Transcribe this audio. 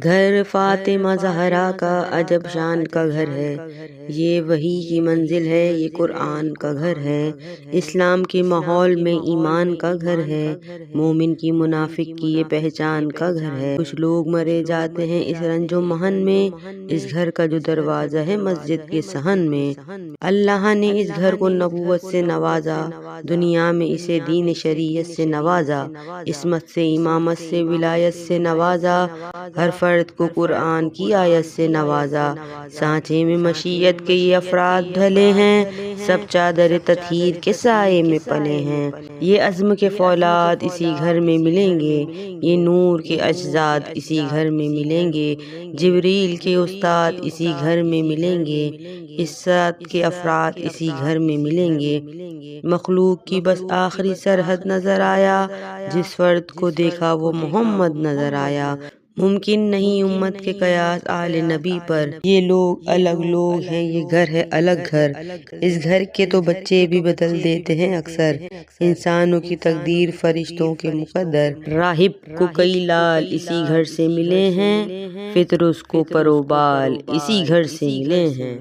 گھر فاطمہ زہرا کا عجب شان کا گھر ہے، یہ وحی کی منزل ہے، یہ قرآن کا گھر ہے، اسلام کے ماحول میں ایمان کا گھر ہے، مومن کی منافق کی یہ پہچان کا گھر ہے۔ کچھ لوگ مرے جاتے ہیں اس رنج و محن میں، اس گھر کا جو دروازہ ہے مسجد کے صحن میں۔ اللہ نے اس گھر کو نبوت سے نوازا، دنیا میں اسے دین شریعت سے نوازا، عصمت سے امامت سے ولایت سے نوازا، ہر فرد کو قرآن کی آیت سے نوازا۔ سانچے میں مشیت کے یہ افراد ڈھلے ہیں، سب چادر تطہیر کے سائے میں پلے ہیں۔ یہ عزم کے فولاد اسی گھر میں ملیں گے، یہ نور کے اجزاد اسی گھر میں ملیں گے، جبریل کے استاد اسی گھر میں ملیں گے، عصمت کے افراد اسی گھر میں ملیں گے۔ مخلوق کی بس آخری سرحد نظر آیا، جس فرد کو دیکھا وہ محمد نظر آیا۔ ممکن نہیں امت کے قیاس آل نبی پر، یہ لوگ الگ لوگ ہیں، یہ گھر ہے الگ گھر۔ اس گھر کے تو بچے بھی بدل دیتے ہیں اکثر، انسانوں کی تقدیر فرشتوں کے مقدر۔ راہب کو کئی لال اسی گھر سے ملے ہیں، فطرس کو پر و بال اسی گھر سے ملے ہیں۔